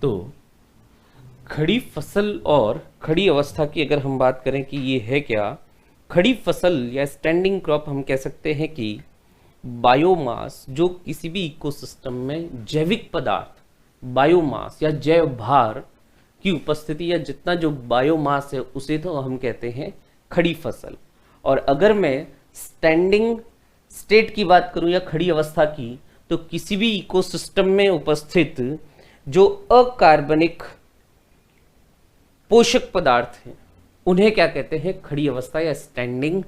तो खड़ी फसल और खड़ी अवस्था की अगर हम बात करें कि ये है क्या, खड़ी फसल या स्टैंडिंग क्रॉप हम कह सकते हैं कि बायोमास, जो किसी भी इकोसिस्टम में जैविक पदार्थ, बायोमास या जैव भार की उपस्थिति या जितना जो बायोमास है उसे तो हम कहते हैं खड़ी फसल। और अगर मैं स्टैंडिंग स्टेट की बात करूं या खड़ी अवस्था की, तो किसी भी इकोसिस्टम में उपस्थित जो अकार्बनिक पोषक पदार्थ हैं उन्हें क्या कहते हैं, खड़ी अवस्था या स्टैंडिंग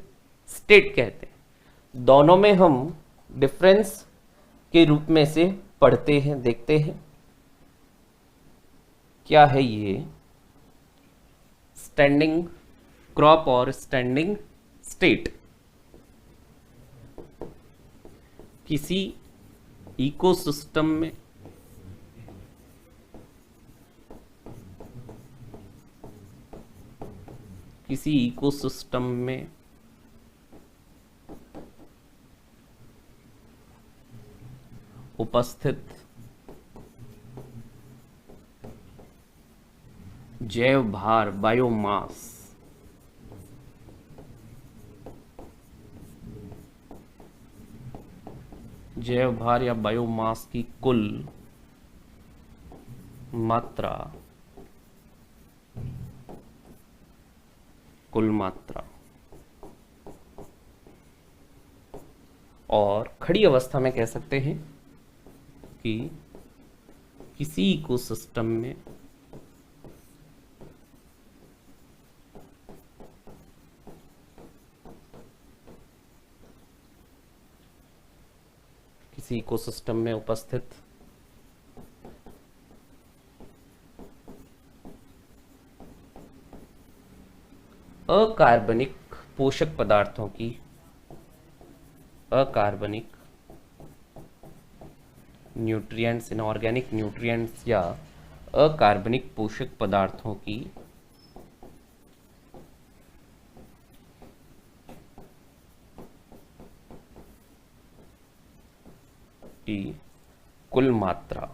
स्टेट कहते हैं। दोनों में हम डिफरेंस के रूप में से पढ़ते हैं, देखते हैं क्या है ये स्टैंडिंग क्रॉप और स्टैंडिंग स्टेट। किसी इकोसिस्टम में उपस्थित जैव भार, बायोमास, जैव भार या बायोमास की कुल मात्रा, और खड़ी अवस्था में कह सकते हैं कि किसी इकोसिस्टम में उपस्थित अकार्बनिक पोषक पदार्थों की, अकार्बनिक न्यूट्रिएंट्स, इनऑर्गेनिक न्यूट्रिएंट्स या अकार्बनिक पोषक पदार्थों की कुल मात्रा।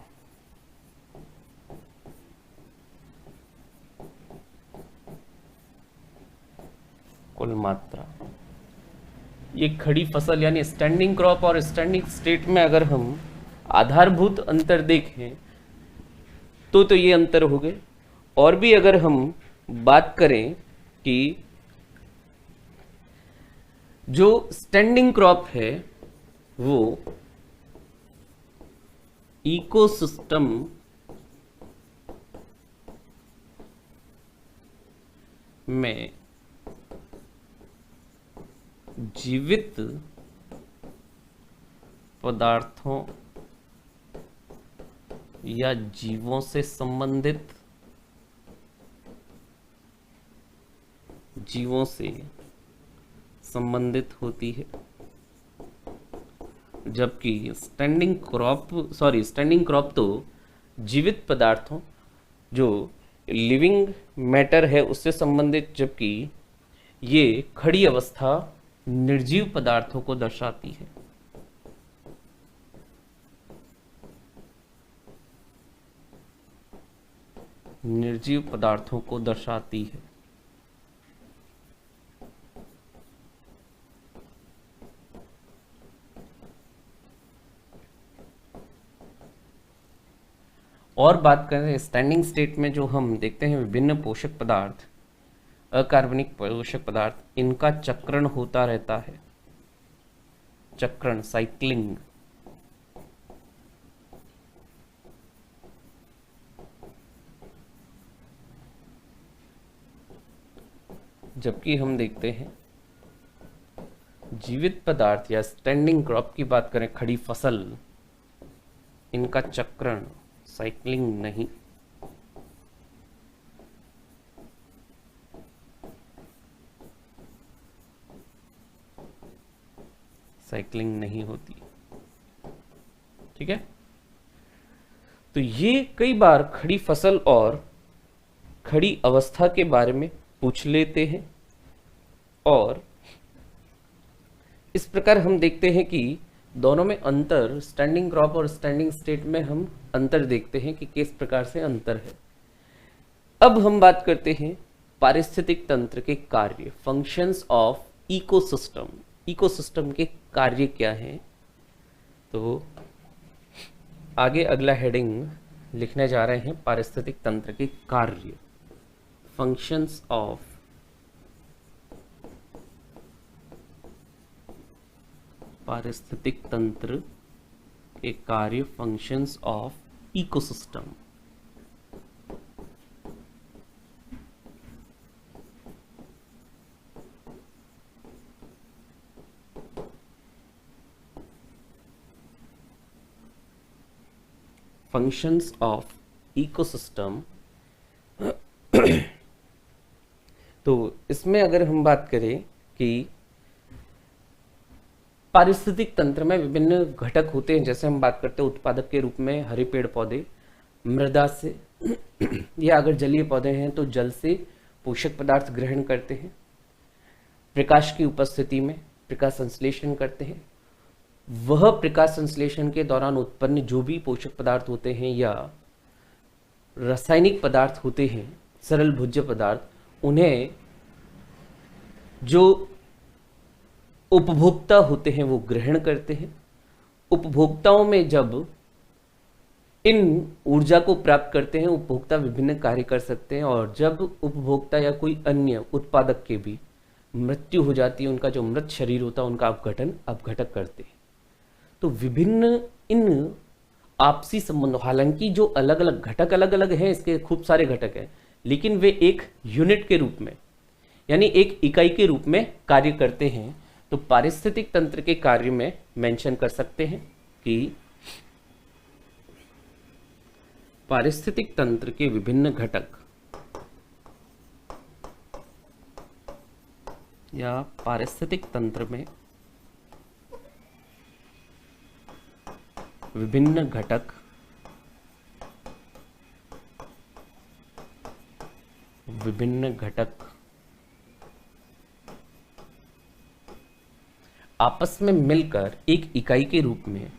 ये खड़ी फसल यानी स्टैंडिंग क्रॉप और स्टैंडिंग स्टेट में अगर हम आधारभूत अंतर देखें तो ये अंतर हो गए। और भी अगर हम बात करें कि जो स्टैंडिंग क्रॉप है वो इकोसिस्टम में जीवित पदार्थों या जीवों से संबंधित होती है, जबकि स्टैंडिंग क्रॉप तो जीवित पदार्थों जो लिविंग मैटर है उससे संबंधित, जबकि ये खड़ी अवस्था निर्जीव पदार्थों को दर्शाती है। निर्जीव पदार्थों को दर्शाती है। और बात करें स्टैंडिंग स्टेट में, जो हम देखते हैं विभिन्न पोषक पदार्थ, अकार्बनिक पोषक पदार्थ, इनका चक्रण होता रहता है। चक्रण, साइक्लिंग। जबकि हम देखते हैं जीवित पदार्थ या स्टैंडिंग क्रॉप की बात करें, खड़ी फसल, इनका चक्रण, साइक्लिंग नहीं। साइक्लिंग नहीं होती। ठीक है, तो ये कई बार खड़ी फसल और खड़ी अवस्था के बारे में पूछ लेते हैं, और इस प्रकार हम देखते हैं कि दोनों में अंतर, स्टैंडिंग क्रॉप और स्टैंडिंग स्टेट में हम अंतर देखते हैं कि किस प्रकार से अंतर है। अब हम बात करते हैं पारिस्थितिक तंत्र के कार्य, फंक्शंस ऑफ इकोसिस्टम। इकोसिस्टम के कार्य क्या हैं? तो आगे अगला हेडिंग लिखने जा रहे हैं, पारिस्थितिक तंत्र के कार्य, फंक्शंस ऑफ पारिस्थितिक तंत्र के कार्य, functions of ecosystem. Functions of ecosystem. तो इसमें अगर हम बात करें कि पारिस्थितिक तंत्र में विभिन्न घटक होते हैं, जैसे हम बात करते हैं उत्पादक के रूप में हरे पेड़ पौधे, मृदा से या अगर जलीय पौधे हैं तो जल से पोषक पदार्थ ग्रहण करते हैं, प्रकाश की उपस्थिति में प्रकाश संश्लेषण करते हैं, वह प्रकाश संश्लेषण के दौरान उत्पन्न जो भी पोषक पदार्थ होते हैं या रासायनिक पदार्थ होते हैं, सरल भोज्य पदार्थ, उन्हें जो उपभोक्ता होते हैं वो ग्रहण करते हैं। उपभोक्ताओं में जब इन ऊर्जा को प्राप्त करते हैं, उपभोक्ता विभिन्न कार्य कर सकते हैं, और जब उपभोक्ता या कोई अन्य उत्पादक के भी मृत्यु हो जाती है, उनका जो मृत शरीर होता है उनका अपघटक करते हैं। तो विभिन्न इन आपसी संबंधों, हालांकि जो अलग अलग घटक अलग अलग हैं, इसके खूब सारे घटक हैं, लेकिन वे एक यूनिट के रूप में यानी एक इकाई के रूप में कार्य करते हैं। तो पारिस्थितिक तंत्र के कार्य में मेंशन कर सकते हैं कि पारिस्थितिक तंत्र के विभिन्न घटक या पारिस्थितिक तंत्र में विभिन्न घटक आपस में मिलकर एक इकाई के रूप में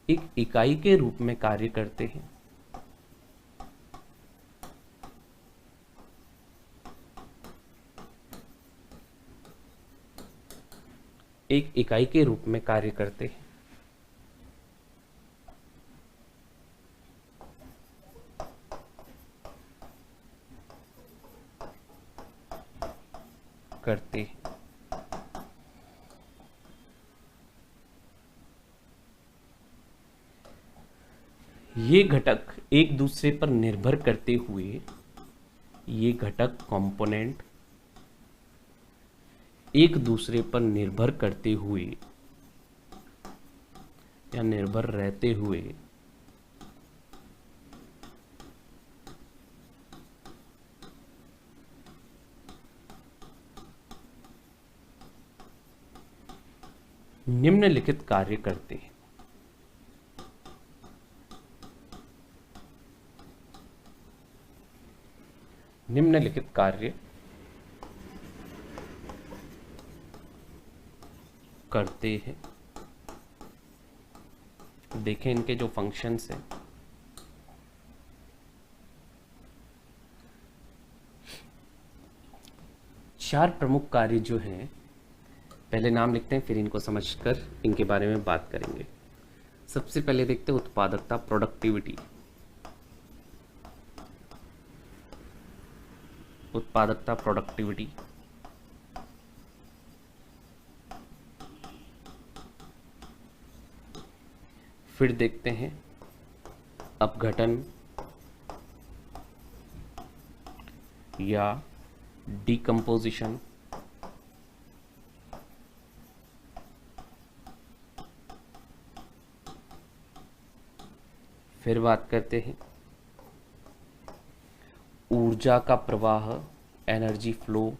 एक इकाई के रूप में कार्य करते हैं। एक इकाई के रूप में कार्य करते हैं। ये घटक एक दूसरे पर निर्भर करते हुए, ये घटक कंपोनेंट एक दूसरे पर निर्भर करते हुए या निर्भर रहते हुए निम्नलिखित कार्य करते हैं। निम्नलिखित कार्य करते हैं। देखें इनके जो फंक्शंस हैं। चार प्रमुख कार्य जो हैं, पहले नाम लिखते हैं, फिर इनको समझकर इनके बारे में बात करेंगे। सबसे पहले देखते हैं उत्पादकता, प्रोडक्टिविटी। उत्पादकता, प्रोडक्टिविटी। फिर देखते हैं अपघटन या डिकम्पोजिशन। फिर बात करते हैं ऊर्जा का प्रवाह, एनर्जी फ्लो।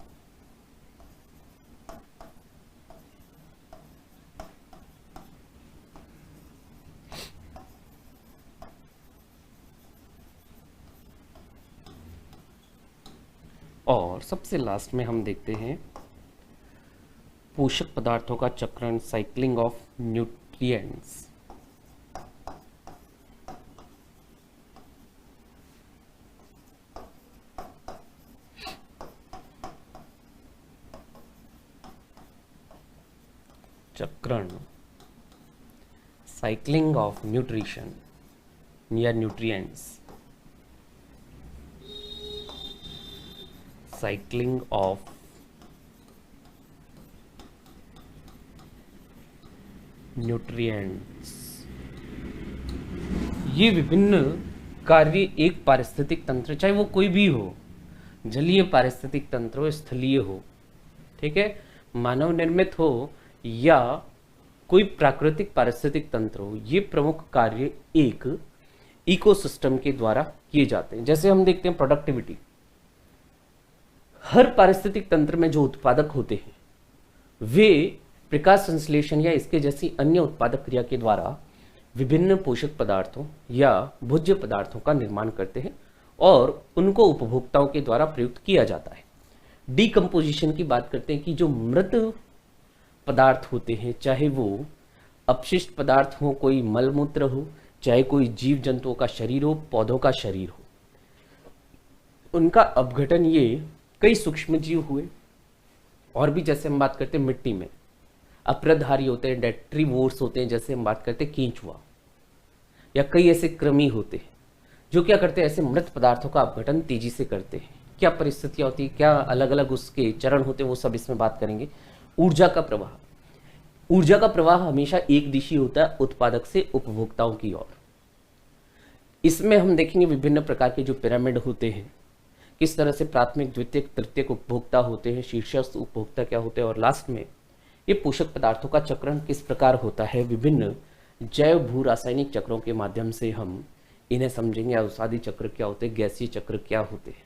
और सबसे लास्ट में हम देखते हैं पोषक पदार्थों का चक्रण, साइक्लिंग ऑफ न्यूट्रिएंट्स। चक्रण, साइक्लिंग ऑफ न्यूट्रिशन या न्यूट्रिएंट्स, साइक्लिंग ऑफ न्यूट्रिएंट्स। ये विभिन्न कार्य एक पारिस्थितिक तंत्र, चाहे वो कोई भी हो, जलीय पारिस्थितिक तंत्र हो, स्थलीय हो, ठीक है, मानव निर्मित हो या कोई प्राकृतिक पारिस्थितिक तंत्र हो, ये प्रमुख कार्य एक इकोसिस्टम के द्वारा किए जाते हैं। जैसे हम देखते हैं प्रोडक्टिविटी, हर पारिस्थितिक तंत्र में जो उत्पादक होते हैं वे प्रकाश संश्लेषण या इसके जैसी अन्य उत्पादक क्रिया के द्वारा विभिन्न पोषक पदार्थों या भोज्य पदार्थों का निर्माण करते हैं और उनको उपभोक्ताओं के द्वारा प्रयुक्त किया जाता है। डीकम्पोजिशन की बात करते हैं कि जो मृत पदार्थ होते हैं, चाहे वो अपशिष्ट पदार्थ हो, कोई मलमूत्र हो, चाहे कोई जीव जंतुओं का शरीर हो, पौधों का शरीर हो, उनका अपघटन ये कई सूक्ष्म जीव हुए। और भी जैसे हम बात करते हैं मिट्टी में अप्रधारी होते हैं, डेट्रीवोर्स होते हैं, जैसे हम बात करते हैं कींचुआ, या कई ऐसे कृमि होते हैं जो क्या करते हैं, ऐसे मृत पदार्थों का अपघटन तेजी से करते हैं। क्या परिस्थितियां होती है, क्या अलग अलग उसके चरण होते हैं, वो सब इसमें बात करेंगे। ऊर्जा का प्रवाह, ऊर्जा का प्रवाह हमेशा एक दिशी होता है, उत्पादक से उपभोक्ताओं की ओर। इसमें हम देखेंगे विभिन्न प्रकार के जो पिरामिड होते हैं, किस तरह से प्राथमिक, द्वितीयक, तृतीयक उपभोक्ता होते हैं, शीर्षस्थ उपभोक्ता क्या होते हैं, और लास्ट में ये पोषक पदार्थों का चक्रण किस प्रकार होता है। विभिन्न जैव भू रासायनिक चक्रों के माध्यम से हम इन्हें समझेंगे। अवसादी चक्र क्या होते हैं, गैसीय चक्र क्या होते हैं।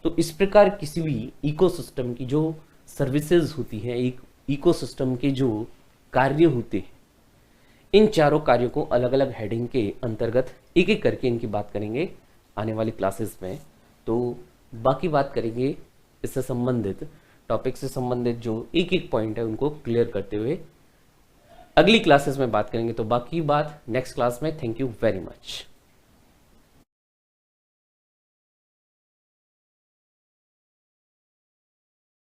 तो इस प्रकार किसी भी इकोसिस्टम की जो सर्विसेज होती हैं, एक इकोसिस्टम के जो कार्य होते हैं, इन चारों कार्यों को अलग अलग हेडिंग के अंतर्गत एक एक करके इनकी बात करेंगे आने वाली क्लासेस में। तो बाकी बात करेंगे इससे संबंधित, टॉपिक से संबंधित जो एक एक पॉइंट है उनको क्लियर करते हुए अगली क्लासेस में बात करेंगे। तो बाकी बात नेक्स्ट क्लास में। Thank you very much.